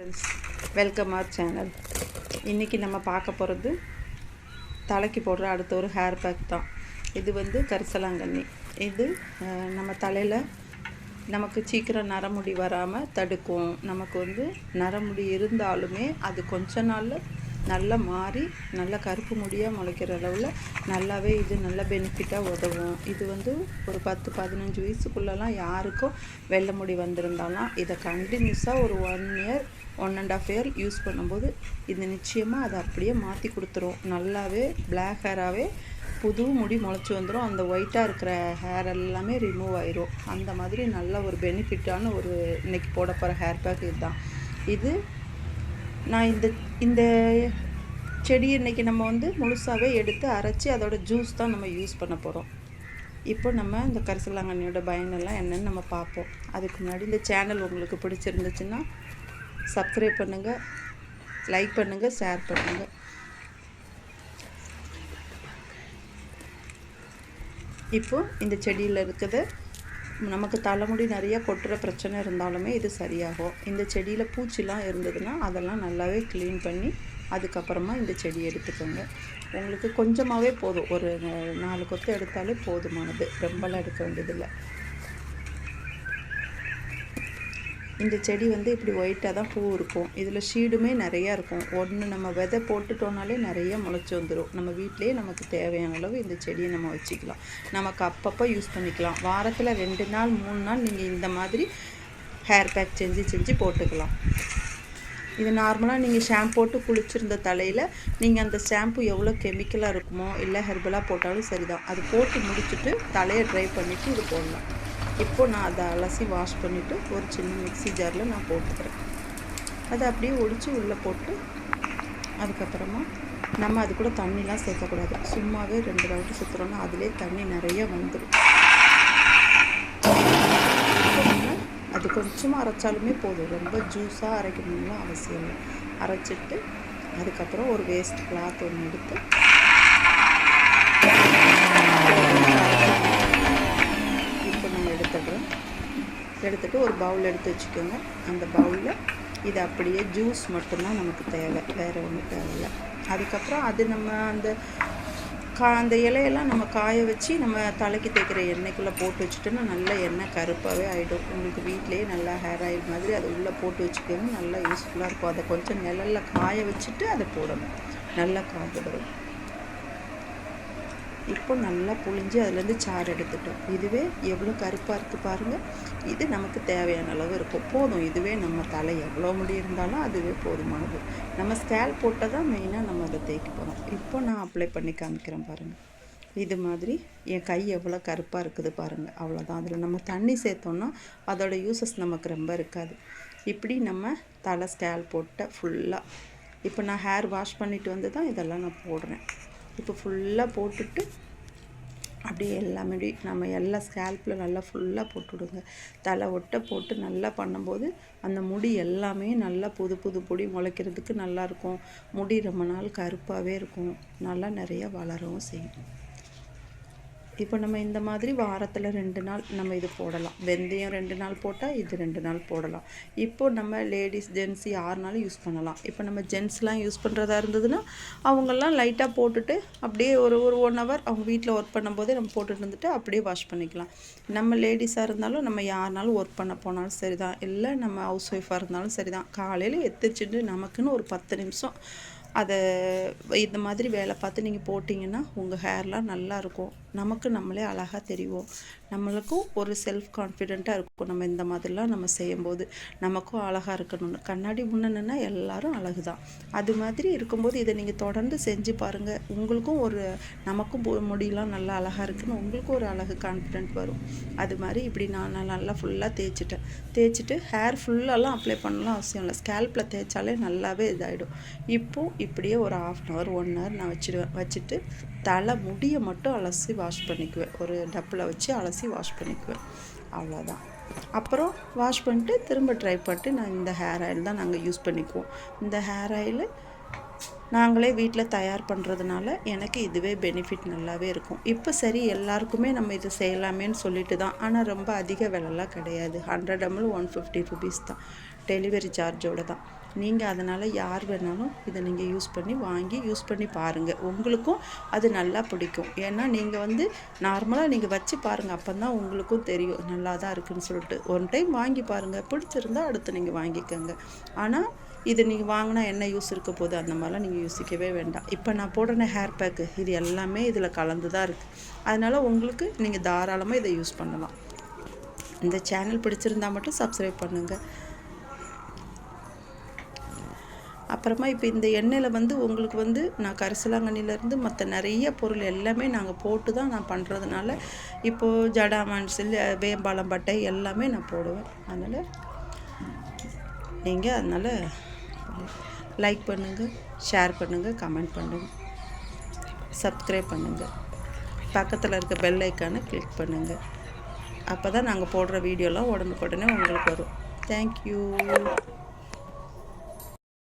Friends, welcome our channel. இன்றைக்கி நம்ம பார்க்க போகிறது தலைக்கு போடுற அடுத்த ஒரு ஹேர் பேக் தான். இது வந்து கரிசலாங்கண்ணி. இது நம்ம தலையில் நமக்கு சீக்கிரம் நரமுடி வராமல் தடுக்கும். நமக்கு வந்து நரமுடி இருந்தாலுமே அது கொஞ்ச நாளில் நல்லா மாறி நல்ல கருப்பு முடியாக முளைக்கிற அளவில் நல்லாவே இது நல்ல பெனிஃபிட்டாக உதவும். இது வந்து ஒரு 10-15 வயசுக்குள்ளெல்லாம் யாருக்கும் வெள்ளை முடி வந்திருந்தாலும் இதை கண்டினியூஸாக ஒரு 1 இயர் 1.5 இயர் யூஸ் பண்ணும்போது இது நிச்சயமாக அதை அப்படியே மாற்றி கொடுத்துரும். நல்லாவே பிளாக் ஹேராகவே புது முடி முளைச்சி வந்துடும். அந்த ஒயிட்டாக இருக்கிற ஹேர் எல்லாமே ரிமூவ் ஆயிரும். அந்த மாதிரி நல்ல ஒரு பெனிஃபிட்டான ஒரு இன்றைக்கி போட போகிற ஹேர் பேக் இதுதான். இது நான் இந்த செடி இன்றைக்கி நம்ம வந்து முழுசாகவே எடுத்து அரைச்சி அதோட ஜூஸ் தான் நம்ம யூஸ் பண்ண போகிறோம். இப்போ நம்ம இந்த கரிசலாங்கண்ணியோட பயனெல்லாம் என்னென்னு நம்ம பார்ப்போம். அதுக்கு முன்னாடி இந்த சேனல் உங்களுக்கு பிடிச்சிருந்துச்சுன்னா சப்ஸ்கிரைப் பண்ணுங்கள், லைக் பண்ணுங்கள், ஷேர் பண்ணுங்கள். இப்போது இந்த செடியில் இருக்கிறது நமக்கு தலைமுடி நிறைய கொட்டுற பிரச்சனை இருந்தாலுமே இது சரியாகும். இந்த செடியில் பூச்சிலாம் இருந்ததுன்னா அதெல்லாம் நல்லாவே க்ளீன் பண்ணி அதுக்கப்புறமா இந்த செடி எடுத்துக்கோங்க. உங்களுக்கு கொஞ்சமாகவே போதும், ஒரு 4 கொத்து எடுத்தாலே போதுமானது, ரொம்பலாம் எடுக்க வேண்டியதில்லை. இந்த செடி வந்து இப்படி ஒயிட்டாக தான் பூ இருக்கும். இதில் ஷீடுமே நிறையா இருக்கும். ஒன்று நம்ம விதை போட்டுட்டோனாலே நிறைய முளைச்சி வந்துடும். நம்ம வீட்டிலே நமக்கு தேவையான அளவு இந்த செடியை நம்ம வச்சுக்கலாம். நமக்கு அப்பப்போ யூஸ் பண்ணிக்கலாம். வாரத்தில் 2 நாள் 3 நாள் நீங்கள் இந்த மாதிரி ஹேர் பேக் செஞ்சு போட்டுக்கலாம். இது நார்மலாக நீங்கள் ஷாம்பு போட்டு குளிச்சிருந்த தலையில் நீங்கள் அந்த ஷாம்பு எவ்வளோ கெமிக்கலாக இருக்குமோ இல்லை ஹெர்பலாக போட்டாலும் சரி தான். அது போட்டு முடிச்சுட்டு தலையை ட்ரை பண்ணிவிட்டு இது போடலாம். இப்போது நான் அதை அலசி வாஷ் பண்ணிவிட்டு ஒரு சின்ன மிக்ஸி ஜாரில் நான் போட்டுக்கிறேன். அதை அப்படியே ஒடிச்சு உள்ளே போட்டு அதுக்கப்புறமா நம்ம அது கூட தண்ணிலாம் சேர்க்கக்கூடாது. சும்மாவே 2 ரவுண்டு சுற்றுறோன்னா அதிலே தண்ணி நிறைய வந்துடும். அது கொஞ்சமாக அரைச்சாலுமே போதும், ரொம்ப ஜூஸாக அரைக்கணும்லாம் அவசியம் இல்லை. அரைச்சிட்டு அதுக்கப்புறம் ஒரு வேஸ்ட் கிளாத் ஒன்று எடுத்து இப்போ நான் எடுத்துகிட்டு ஒரு பவுல் எடுத்து வச்சுக்கோங்க. அந்த பவுலில் இது அப்படியே ஜூஸ் மட்டும்தான் நமக்கு தேவை, வேறு ஒன்றும் தேவையில்லை. அதுக்கப்புறம் அது நம்ம அந்த இலையெல்லாம் நம்ம காய வச்சு நம்ம தலைக்கு தேய்க்கிற எண்ணெய்க்குள்ளே போட்டு வச்சுட்டோன்னா நல்ல எண்ணெய் கருப்பாகவே ஆகிடும். உங்களுக்கு வீட்டிலேயே நல்லா ஹேர் ஆயில் மாதிரி அதை உள்ளே போட்டு வச்சுக்கோங்க, நல்லா யூஸ்ஃபுல்லாக இருக்கும். அதை கொஞ்சம் நிழலில் காய வச்சுட்டு அதை போடணும், நல்லா காய வரும். இப்போ நல்லா புழிஞ்சு அதுலேருந்து சாறு எடுத்துட்டோம். இதுவே எவ்வளோ கருப்பாக இருக்குது பாருங்கள். இது நமக்கு தேவையான அளவு இருக்கும், போதும். இதுவே நம்ம தலை எவ்வளோ முடி இருந்தாலும் அதுவே போதுமானது. நம்ம ஸ்கேல் போட்டால் தான் மெயினாக நம்ம அதை தேய்க்க போகிறோம். இப்போ நான் அப்ளை பண்ணி காமிக்கிறேன் பாருங்கள். இது மாதிரி என் கை எவ்வளோ கருப்பாக இருக்குது பாருங்கள், அவ்வளோதான். அதில் நம்ம தண்ணி சேர்த்தோன்னா அதோடய யூசஸ் நமக்கு ரொம்ப இருக்காது. இப்படி நம்ம தலை ஸ்கேல் போட்ட ஃபுல்லாக இப்போ நான் ஹேர் வாஷ் பண்ணிவிட்டு வந்து தான் இதெல்லாம் நான் போடுறேன். இப்போ ஃபுல்லாக போட்டுட்டு அப்படியே எல்லாமே நம்ம எல்லா ஸ்கேல்பில் நல்லா ஃபுல்லாக போட்டுவிடுங்க. தலை ஒட்டை போட்டு நல்லா பண்ணும்போது அந்த முடி எல்லாமே நல்லா புது பொடி முளைக்கிறதுக்கு நல்லாயிருக்கும். முடி ரொம்ப நாள் கருப்பாகவே இருக்கும், நல்லா நிறையா வளரவும் செய்யும். இப்போ நம்ம இந்த மாதிரி வாரத்தில் 2 நாள் நம்ம இது போடலாம். வெந்தயம் 2 நாள் போட்டால் இது 2 நாள் போடலாம். இப்போது நம்ம லேடிஸ் ஜென்ட்ஸ் யாருனாலும் யூஸ் பண்ணலாம். இப்போ நம்ம ஜென்ட்ஸ்லாம் யூஸ் பண்ணுறதா இருந்ததுன்னா அவங்கெல்லாம் லைட்டாக போட்டுட்டு அப்படியே ஒரு 1 ஹவர் அவங்க வீட்டில் ஒர்க் பண்ணும்போதே நம்ம போட்டுட்டு இருந்துட்டு அப்படியே வாஷ் பண்ணிக்கலாம். நம்ம லேடிஸாக இருந்தாலும் நம்ம யாருனாலும் ஒர்க் பண்ண போனாலும் சரி தான், இல்லை நம்ம ஹவுஸ் ஒய்ஃபாக இருந்தாலும் சரி தான், காலையில் எத்திரிச்சிட்டு நமக்குன்னு ஒரு 10 நிமிஷம் அதை இந்த மாதிரி வேலை பார்த்து நீங்கள் போட்டிங்கன்னா உங்கள் ஹேர்லாம் நல்லாயிருக்கும். நமக்கு நம்மளே அழகாக தெரியும். நம்மளுக்கும் ஒரு செல்ஃப் கான்ஃபிடெண்ட்டாக இருக்கும். நம்ம இந்த மாதிரிலாம் நம்ம செய்யும்போது நமக்கும் அழகாக இருக்கணும்னு. கண்ணாடி முன்னேன்னா எல்லாரும் அழகு தான். அது மாதிரி இருக்கும்போது இதை நீங்கள் தொடர்ந்து செஞ்சு பாருங்கள். உங்களுக்கும் நமக்கும் முடியெல்லாம் நல்லா அழகாக இருக்குன்னு உங்களுக்கும் ஒரு அழகு கான்ஃபிடென்ட் வரும். அது மாதிரி இப்படி நான் நல்லா ஃபுல்லாக தேய்ச்சிட்டு ஹேர் ஃபுல்லெல்லாம் அப்ளை பண்ணலாம் அவசியம் இல்லை. ஸ்கேல்பில் தேய்ச்சாலே நல்லாவே இதாகிடும். இப்போது இப்படியே ஒரு 1/2 ஹவர் 1 ஹவர் நான் வச்சுட்டு தலை முடியை மட்டும் அலசி வாஷ் பண்ணிக்குவேன். ஒரு டப்பில் வச்சு அலசி வாஷ் பண்ணிக்குவேன், அவ்வளோதான். அப்புறம் வாஷ் பண்ணிட்டு திரும்ப ட்ரை பண்ணிட்டு நான் இந்த ஹேர் ஆயில் தான் நாங்கள் யூஸ் பண்ணிக்குவோம். இந்த ஹேர் ஆயில் நாங்களே வீட்டில் தயார் பண்ணுறதுனால எனக்கு இதுவே பெனிஃபிட் நல்லாவே இருக்கும். இப்போ சரி எல்லாருக்குமே நம்ம இதை செய்யலாமேன்னு சொல்லிட்டு தான், ஆனால் ரொம்ப அதிக விலைலாம் கிடையாது. 100 ml 150 rupees தான், டெலிவரி சார்ஜோடு தான். நீங்கள் அதனால் யார் வேணாலும் இதை நீங்கள் வாங்கி யூஸ் பண்ணி பாருங்கள். உங்களுக்கும் அது நல்லா பிடிக்கும். ஏன்னா நீங்கள் வந்து நார்மலாக நீங்கள் வச்சு பாருங்கள். அப்போ தான் உங்களுக்கும் தெரியும் நல்லா தான் இருக்குதுன்னு சொல்லிட்டு. ஒன் டைம் வாங்கி பாருங்கள், பிடிச்சிருந்தா அடுத்து நீங்கள் வாங்கிக்கோங்க. ஆனால் இது நீங்கள் வாங்கினா என்ன யூஸ் இருக்க போகுது, அந்த மாதிரிலாம் நீங்கள் யோசிக்கவே வேண்டாம். இப்போ நான் போடுற ஹேர் பேக்கு இது எல்லாமே இதில் கலந்து தான் இருக்குது. அதனால் உங்களுக்கு நீங்கள் தாராளமாக இதை யூஸ் பண்ணலாம். இந்த சேனல் பிடிச்சிருந்தா மட்டும் சப்ஸ்கிரைப் பண்ணுங்கள். அப்புறமா இப்போ இந்த எண்ணெயில் வந்து உங்களுக்கு வந்து நான் கரிசலாங்கண்ணிலேருந்து மற்ற நிறைய பொருள் எல்லாமே நாங்கள் போட்டு தான் நான் பண்ணுறதுனால இப்போது ஜடாமான்சில் வேம்பாலம் பட்டை எல்லாமே நான் போடுவேன். அதனால் நீங்கள் அதனால் லைக் பண்ணுங்கள், ஷேர் பண்ணுங்கள், கமெண்ட் பண்ணுங்கள், சப்ஸ்கிரைப் பண்ணுங்கள், பக்கத்தில் இருக்க பெல் ஐக்கானை கிளிக் பண்ணுங்கள். அப்போ தான் நாங்கள் போடுற வீடியோலாம் உடனுக்குடனே உங்களுக்கு வரும். தேங்க்யூ.